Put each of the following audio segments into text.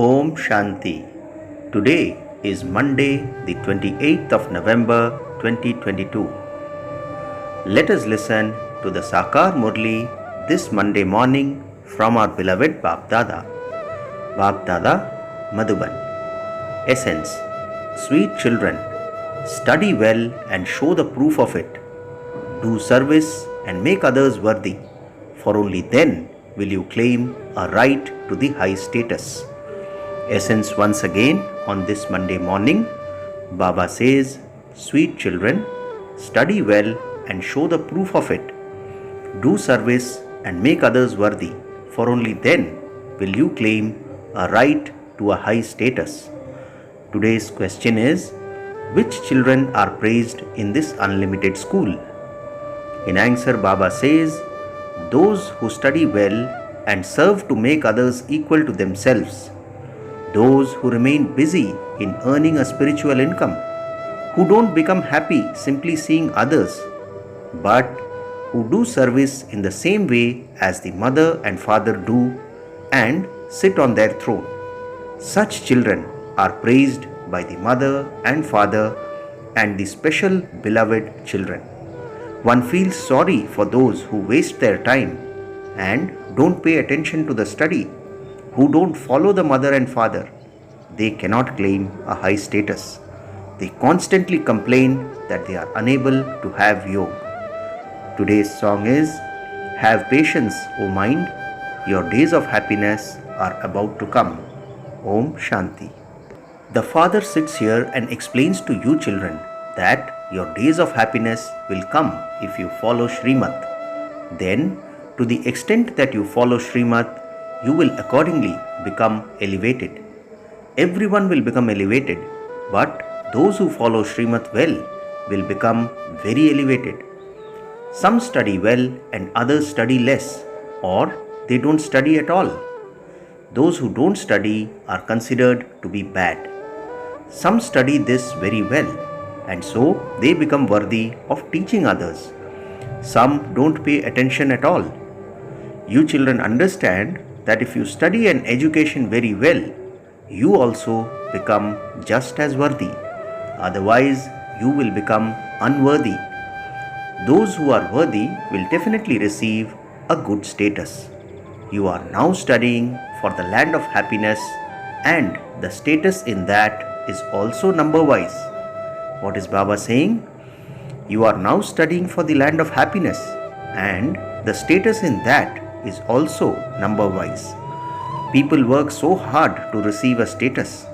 Om Shanti. Today is Monday, the 28th of November 2022. Let us listen to the Sakar Murli this Monday morning from our beloved Bap Dada. Bap Dada, Madhuban. Essence: Sweet children, study well and show the proof of it. Do service and make others worthy, for only then will you claim a right to the high status. Essence once again on this Monday morning. Baba says, sweet children, study well and show the proof of it. Do service and make others worthy, for only then will you claim a right to a high status. Today's question is, which children are praised in this unlimited school? In answer, Baba says, those who study well and serve to make others equal to themselves. Those who remain busy in earning a spiritual income, who don't become happy simply seeing others, but who do service in the same way as the mother and father do and sit on their throne. Such children are praised by the mother and father and the special beloved children. One feels sorry for those who waste their time and don't pay attention to the study, who don't follow the mother and father. They cannot claim a high status. They constantly complain that they are unable to have yoga. Today's song is, have patience, O mind, your days of happiness are about to come. Om Shanti. The Father sits here and explains to you children that your days of happiness will come if you follow Srimat. Then, to the extent that you follow Srimat, you will accordingly become elevated. Everyone will become elevated, but those who follow Srimat well will become very elevated. Some study well and others study less, or they don't study at all. Those who don't study are considered to be bad. Some study this very well, and so they become worthy of teaching others. Some don't pay attention at all. You children understand that if you study an education very well, you also become just as worthy. Otherwise, you will become unworthy. Those who are worthy will definitely receive a good status. You are now studying for the land of happiness, and the status in that is also number-wise. What is Baba saying? You are now studying for the land of happiness, and the status in that is also number-wise. People work so hard to receive a status.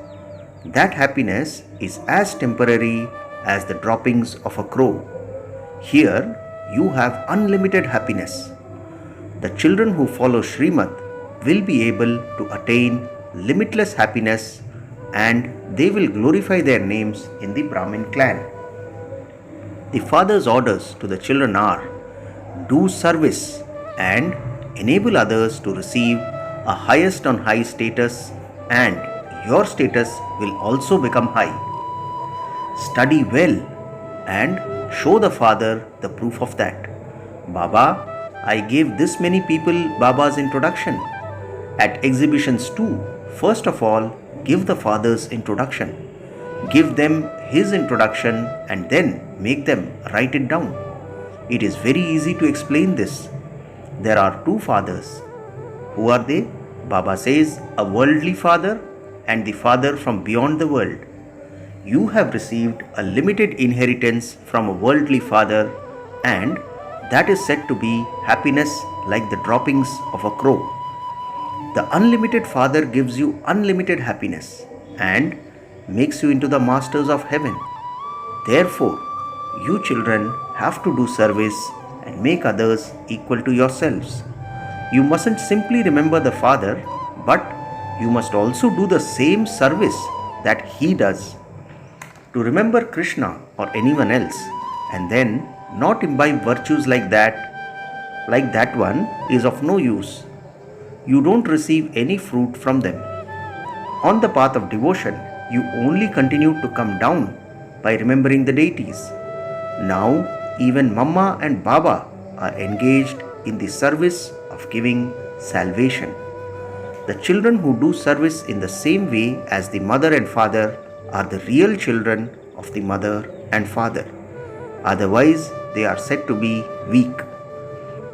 That happiness is as temporary as the droppings of a crow. Here, you have unlimited happiness. The children who follow Srimat will be able to attain limitless happiness, and they will glorify their names in the Brahmin clan. The Father's orders to the children are, do service and enable others to receive a highest on high status, and your status will also become high. Study well and show the Father the proof of that. Baba, I gave this many people Baba's introduction. At exhibitions too, first of all, give the Father's introduction. Give them his introduction and then make them write it down. It is very easy to explain this. There are two fathers. Who are they? Baba says, a worldly father and the father from beyond the world. You have received a limited inheritance from a worldly father, and that is said to be happiness like the droppings of a crow. The unlimited Father gives you unlimited happiness and makes you into the masters of heaven. Therefore, you children have to do service and make others equal to yourselves. You mustn't simply remember the Father, but you must also do the same service that He does. To remember Krishna or anyone else and then not imbibe virtues like that one is of no use. You don't receive any fruit from them. On the path of devotion, you only continue to come down by remembering the deities. Now, even Mama and Baba are engaged in the service of giving salvation. The children who do service in the same way as the mother and father are the real children of the mother and father. Otherwise, they are said to be weak.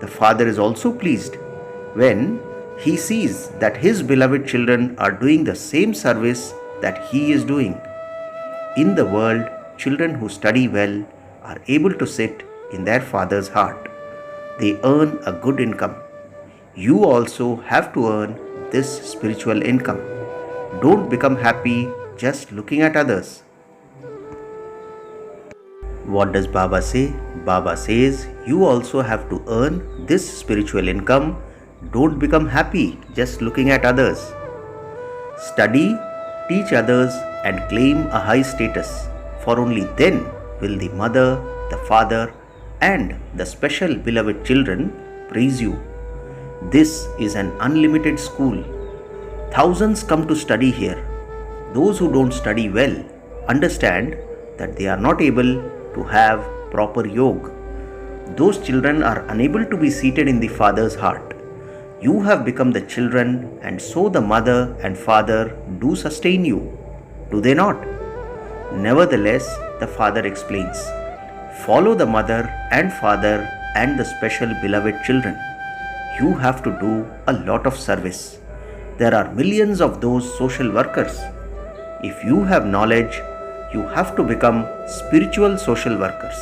The father is also pleased when he sees that his beloved children are doing the same service that he is doing. In the world, children who study well are able to sit in their father's heart. They earn a good income. You also have to earn this spiritual income. Don't become happy just looking at others. What does Baba say? Baba says you also have to earn this spiritual income. Don't become happy just looking at others. Study, teach others, and claim a high status, for only then will the mother, the father, and the special beloved children praise you. This is an unlimited school. Thousands come to study here. Those who don't study well understand that they are not able to have proper yoga. Those children are unable to be seated in the father's heart. You have become the children, and so the mother and father do sustain you. Do they not? Nevertheless, the father explains, follow the mother and father and the special beloved children. You have to do a lot of service. There are millions of those social workers. If you have knowledge, you have to become spiritual social workers.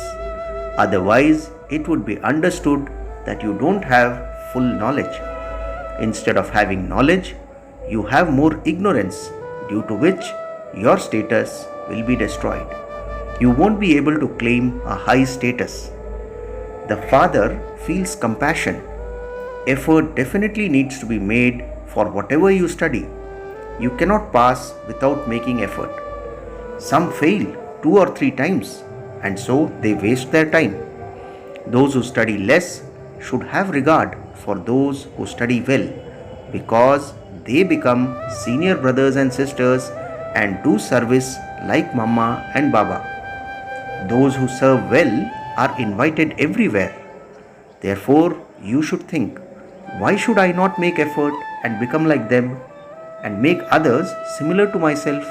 Otherwise, it would be understood that you don't have full knowledge. Instead of having knowledge, you have more ignorance, due to which your status will be destroyed. You won't be able to claim a high status. The father feels compassion. Effort definitely needs to be made for whatever you study. You cannot pass without making effort. Some fail 2 or 3 times, and so they waste their time. Those who study less should have regard for those who study well, because they become senior brothers and sisters and do service like Mama and Baba. Those who serve well are invited everywhere. Therefore, you should think, why should I not make effort and become like them and make others similar to myself?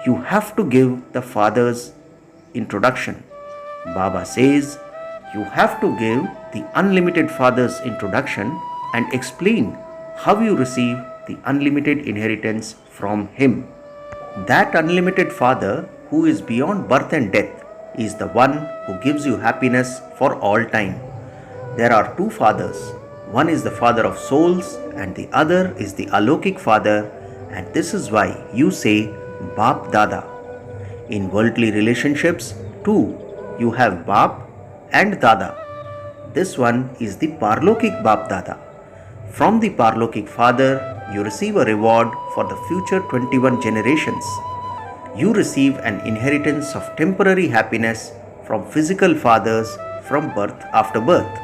You have to give the father's introduction. Baba says, you have to give the unlimited father's introduction and explain how you receive the unlimited inheritance from him. That unlimited father who is beyond birth and death is the one who gives you happiness for all time. There are 2 fathers. One is the father of souls and the other is the Alokik father, and this is why you say Baap Dada. In worldly relationships too, you have Baap and Dada. This one is the Parlokik Baap Dada. From the Parlokik father, you receive a reward for the future 21 generations. You receive an inheritance of temporary happiness from physical fathers from birth after birth.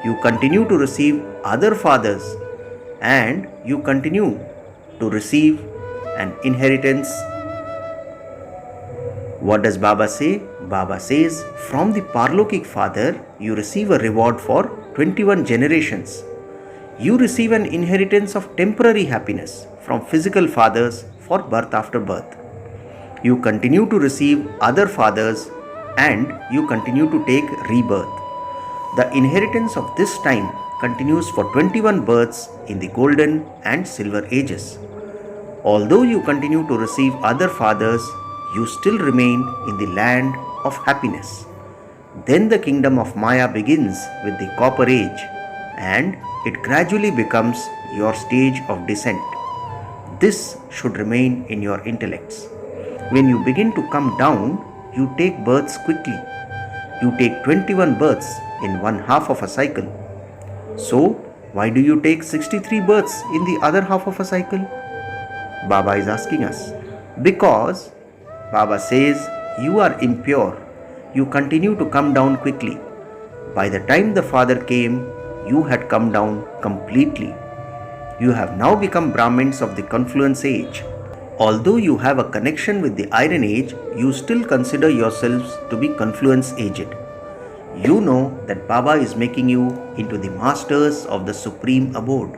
You continue to receive other fathers and you continue to receive an inheritance. What does Baba say? Baba says, from the Parlokik father, you receive a reward for 21 generations. You receive an inheritance of temporary happiness from physical fathers for birth after birth. You continue to receive other fathers and you continue to take rebirth. The inheritance of this time continues for 21 births in the golden and silver ages. Although you continue to receive other fathers, you still remain in the land of happiness. Then the kingdom of Maya begins with the copper age, and it gradually becomes your stage of descent. This should remain in your intellects. When you begin to come down, you take births quickly. You take 21 births in 1/2 of a cycle. So, why do you take 63 births in the other half of a cycle? Baba is asking us. Because Baba says, you are impure. You continue to come down quickly. By the time the father came, you had come down completely. You have now become Brahmins of the confluence age. Although you have a connection with the iron age, you still consider yourselves to be confluence aged. You know that Baba is making you into the masters of the supreme abode.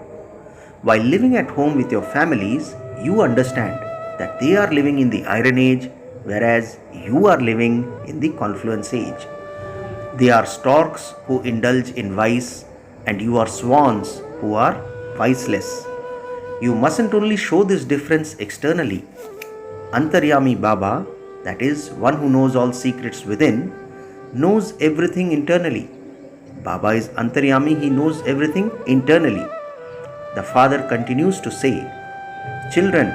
While living at home with your families, you understand that they are living in the Iron Age, whereas you are living in the Confluence Age. They are storks who indulge in vice, and you are swans who are viceless. You mustn't only show this difference externally. Antaryami Baba, that is, one who knows all secrets within, knows everything internally. Baba is Antaryami, he knows everything internally. The father continues to say, "Children,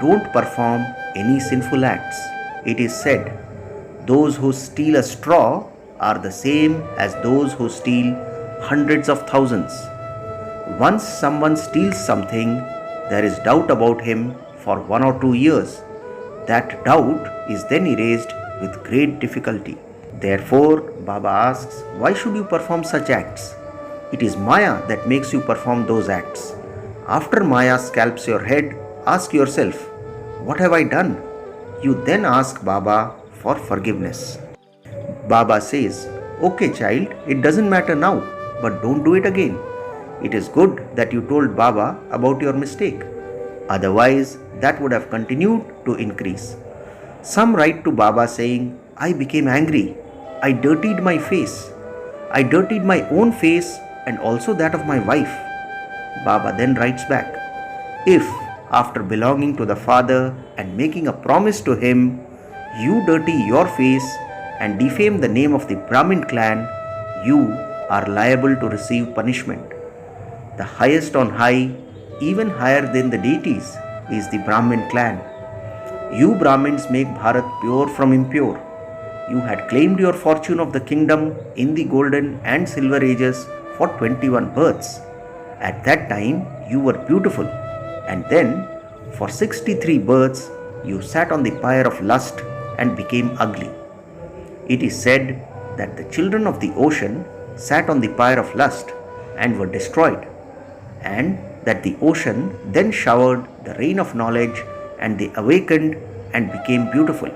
don't perform any sinful acts." It is said, "Those who steal a straw are the same as those who steal hundreds of thousands." Once someone steals something, there is doubt about him for 1 or 2 years. That doubt is then erased with great difficulty. Therefore, Baba asks, why should you perform such acts? It is Maya that makes you perform those acts. After Maya scalps your head, ask yourself, what have I done? You then ask Baba for forgiveness. Baba says, okay child, it doesn't matter now, but don't do it again. It is good that you told Baba about your mistake. Otherwise, that would have continued to increase. Some write to Baba saying, I became angry. I dirtied my face. I dirtied my own face and also that of my wife. Baba then writes back, if after belonging to the Father and making a promise to him, you dirty your face and defame the name of the Brahmin clan, you are liable to receive punishment. The highest on high, even higher than the deities, is the Brahmin clan. You Brahmins make Bharat pure from impure. You had claimed your fortune of the kingdom in the golden and silver ages for 21 births. At that time, you were beautiful, and then, for 63 births, you sat on the pyre of lust and became ugly. It is said that the children of the ocean sat on the pyre of lust and were destroyed, and that the ocean then showered the rain of knowledge and they awakened and became beautiful.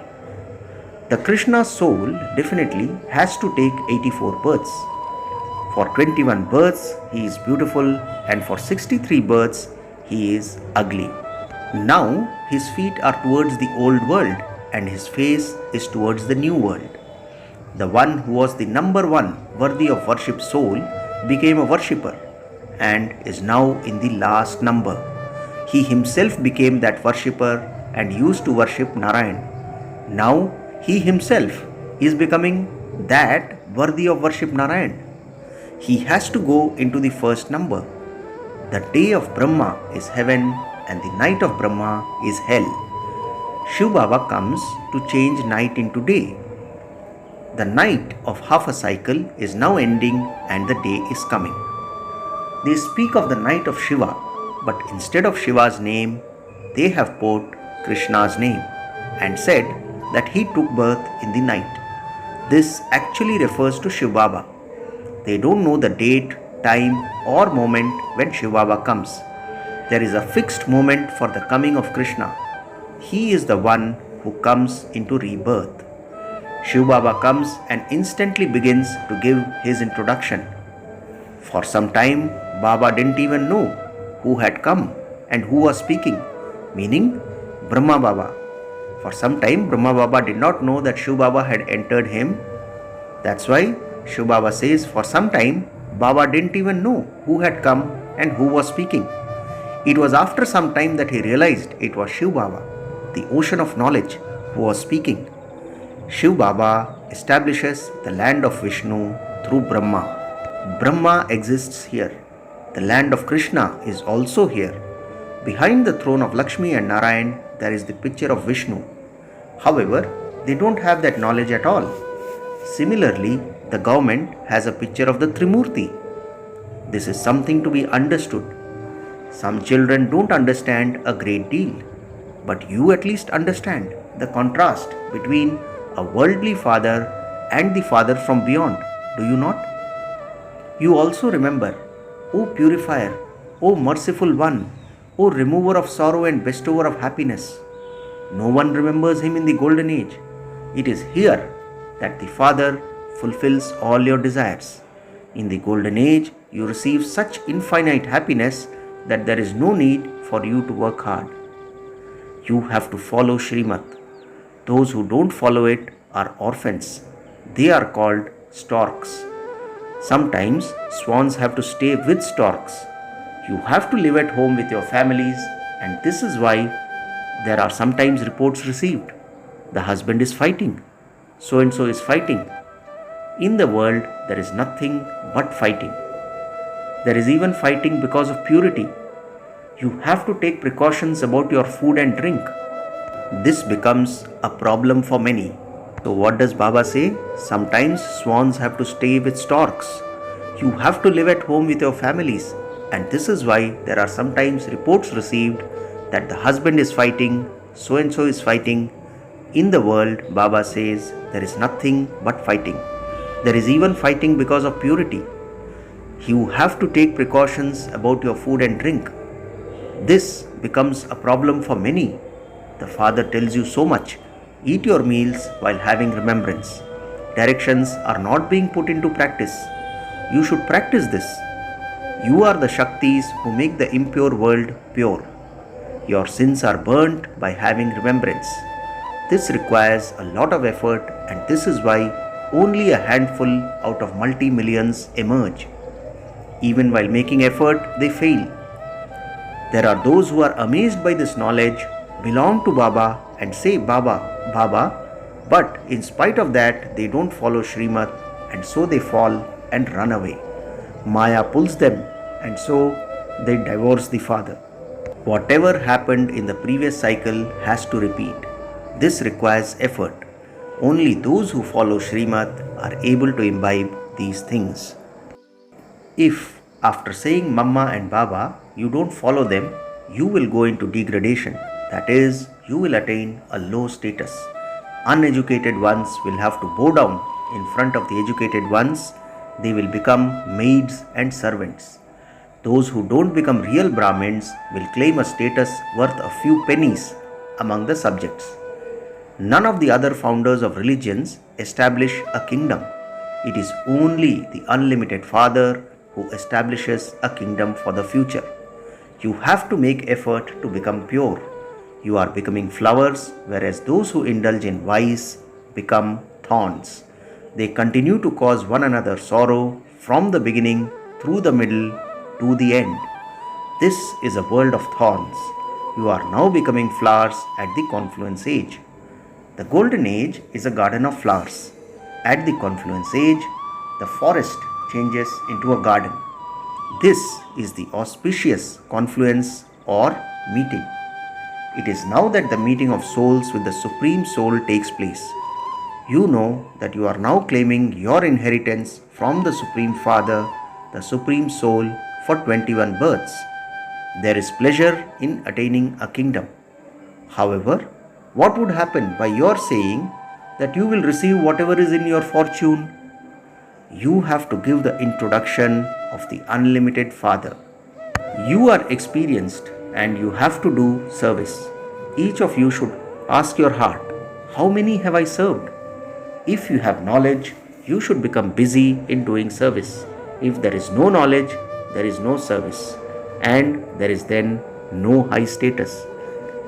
The Krishna soul definitely has to take 84 births. For 21 births, he is beautiful, and for 63 births, he is ugly. Now, his feet are towards the old world, and his face is towards the new world. The one who was the number one worthy of worship soul became a worshipper, and is now in the last number. He himself became that worshipper and used to worship Narayan. Now, he himself is becoming that worthy of worship Narayan. He has to go into the first number. The day of Brahma is heaven and the night of Brahma is hell. Shiv Baba comes to change night into day. The night of half a cycle is now ending and the day is coming. They speak of the night of Shiva, but instead of Shiva's name, they have put Krishna's name and said that he took birth in the night. This actually refers to Shiv Baba. They don't know the date, time or moment when Shiv Baba comes. There is a fixed moment for the coming of Krishna. He is the one who comes into rebirth. Shiv Baba comes and instantly begins to give his introduction. For some time, Baba didn't even know who had come and who was speaking, meaning Brahma Baba. For some time, Brahma Baba did not know that Shiv Baba had entered him. That's why Shiv Baba says, for some time, Baba didn't even know who had come and who was speaking. It was after some time that he realized it was Shiv Baba, the ocean of knowledge, who was speaking. Shiv Baba establishes the land of Vishnu through Brahma. Brahma exists here. The land of Krishna is also here. Behind the throne of Lakshmi and Narayan, there is the picture of Vishnu. However, they don't have that knowledge at all. Similarly, the government has a picture of the Trimurti. This is something to be understood. Some children don't understand a great deal, but you at least understand the contrast between a worldly father and the father from beyond, do you not? You also remember, O purifier, O merciful one, O remover of sorrow and bestower of happiness. No one remembers him in the golden age. It is here that the Father fulfills all your desires. In the golden age, you receive such infinite happiness that there is no need for you to work hard. You have to follow Srimat. Those who don't follow it are orphans. They are called storks. Sometimes swans have to stay with storks. You have to live at home with your families, and this is why there are sometimes reports received. The husband is fighting. So and so is fighting. In the world, there is nothing but fighting. There is even fighting because of purity. You have to take precautions about your food and drink. This becomes a problem for many. So what does Baba say? Sometimes swans have to stay with storks. You have to live at home with your families. And this is why there are sometimes reports received that the husband is fighting, so and so is fighting. In the world, Baba says, there is nothing but fighting. There is even fighting because of purity. You have to take precautions about your food and drink. This becomes a problem for many. The father tells you so much. Eat your meals while having remembrance. Directions are not being put into practice. You should practice this. You are the Shaktis who make the impure world pure. Your sins are burnt by having remembrance. This requires a lot of effort, and this is why only a handful out of multi-millions emerge. Even while making effort, they fail. There are those who are amazed by this knowledge, belong to Baba and say Baba, Baba, but in spite of that, they don't follow Srimat, and so they fall and run away. Maya pulls them, and so they divorce the father. Whatever happened in the previous cycle has to repeat. This requires effort. Only those who follow Srimat are able to imbibe these things. If, after saying Mama and Baba, you don't follow them, you will go into degradation. That is, you will attain a low status. Uneducated ones will have to bow down in front of the educated ones. They will become maids and servants. Those who don't become real Brahmins will claim a status worth a few pennies among the subjects. None of the other founders of religions establish a kingdom. It is only the unlimited Father who establishes a kingdom for the future. You have to make effort to become pure. You are becoming flowers, whereas those who indulge in vice become thorns. They continue to cause one another sorrow from the beginning through the middle to the end. This is a world of thorns. You are now becoming flowers at the confluence age. The golden age is a garden of flowers. At the confluence age, the forest changes into a garden. This is the auspicious confluence or meeting. It is now that the meeting of souls with the Supreme Soul takes place. You know that you are now claiming your inheritance from the Supreme Father, the Supreme Soul, for 21 births. There is pleasure in attaining a kingdom. However, what would happen by your saying that you will receive whatever is in your fortune? You have to give the introduction of the unlimited Father. You are experienced and you have to do service. Each of you should ask your heart, how many have I served? If you have knowledge, you should become busy in doing service. If there is no knowledge, there is no service, and there is then no high status.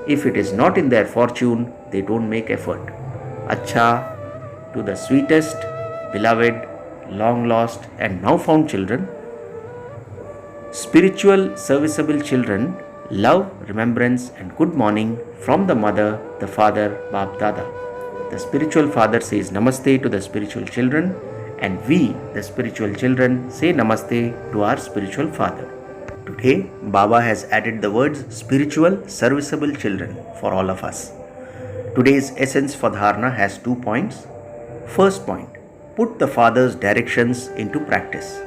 If it is not in their fortune, they don't make effort. Acha, to the sweetest, beloved, long lost and now found children, spiritual serviceable children, love, remembrance and good morning from the mother, the father, Bap Dada. The spiritual father says Namaste to the spiritual children, and we, the spiritual children, say Namaste to our spiritual father. Today, Baba has added the words spiritual serviceable children for all of us. Today's essence for dharana has 2 points. First point, put the Father's directions into practice.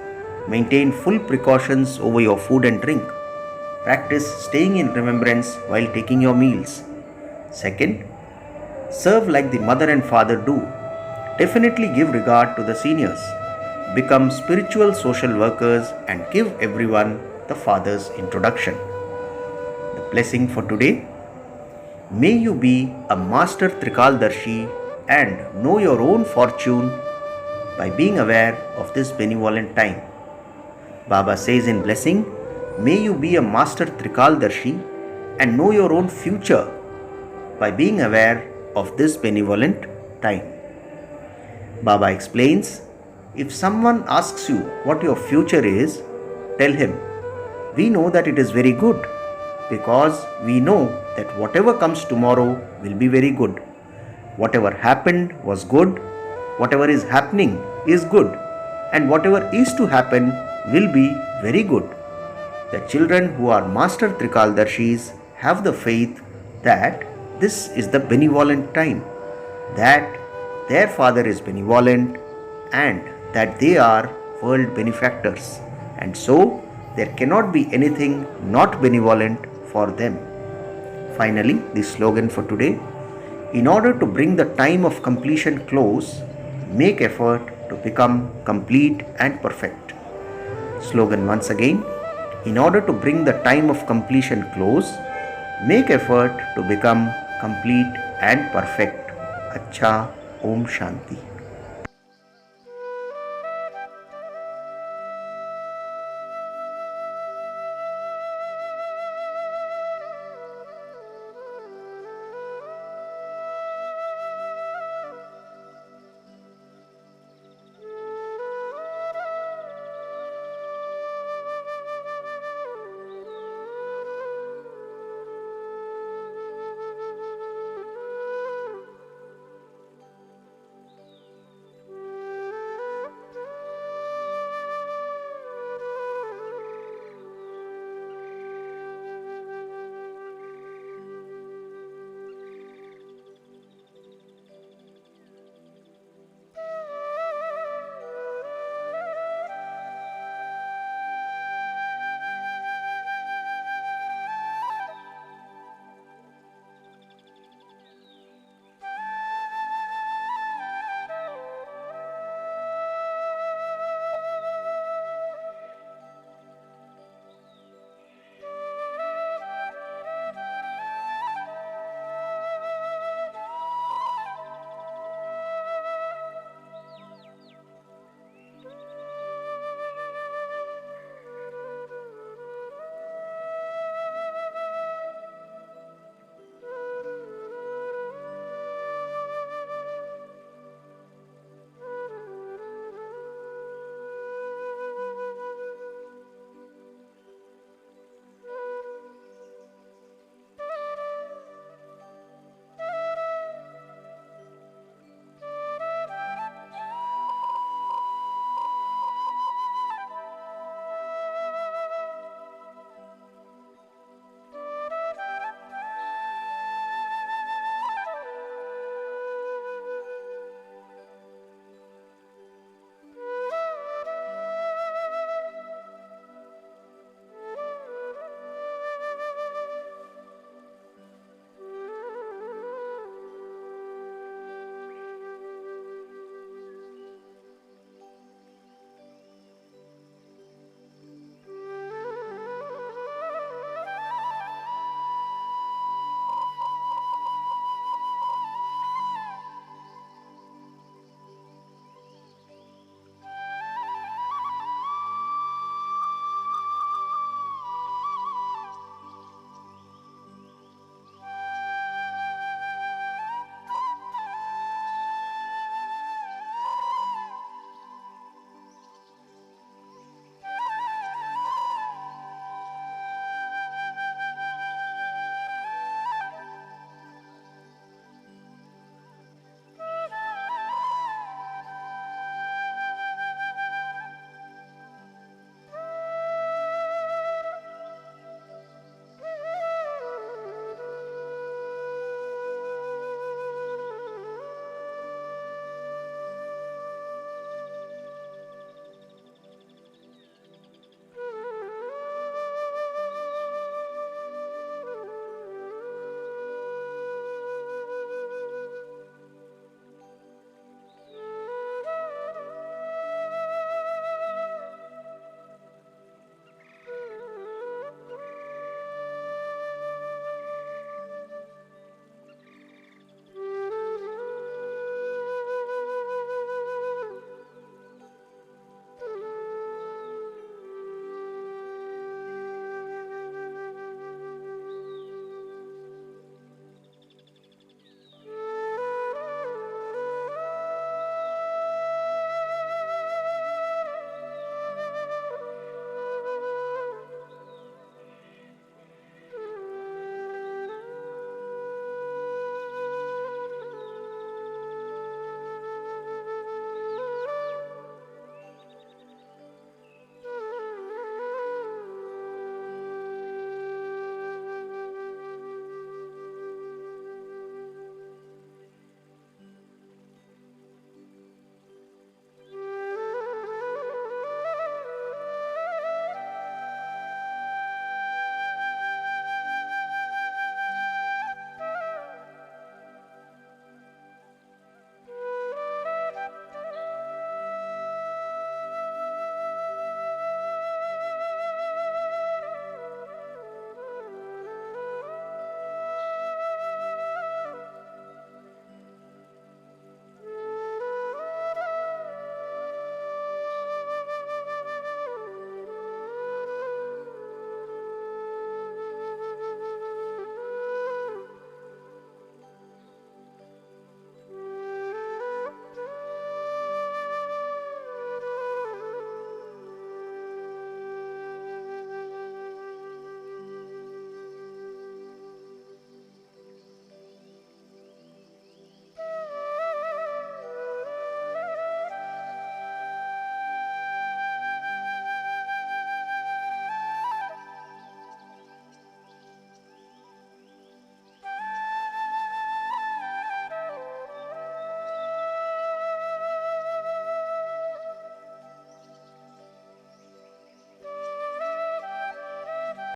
Maintain full precautions over your food and drink. Practice staying in remembrance while taking your meals. Second, serve like the mother and father do. Definitely give regard to the seniors. Become spiritual social workers and give everyone the Father's introduction. The blessing for today: may you be a master Trikaldarshi and know your own fortune by being aware of this benevolent time. Baba says in blessing, May you be a master Trikaldarshi and know your own future by being aware of this benevolent time. Baba explains, if someone asks you what your future is, tell him, we know that it is very good, because we know that whatever comes tomorrow will be very good. Whatever happened was good, whatever is happening is good, and whatever is to happen will be very good. The children who are Master Trikaldarshis have the faith that this is the benevolent time, that their father is benevolent, and that they are world benefactors, and so there cannot be anything not benevolent for them. Finally, the slogan for today: in order to bring the time of completion close, make effort to become complete and perfect. Slogan once again: in order to bring the time of completion close, make effort to become complete and perfect. Acha, Om Shanti.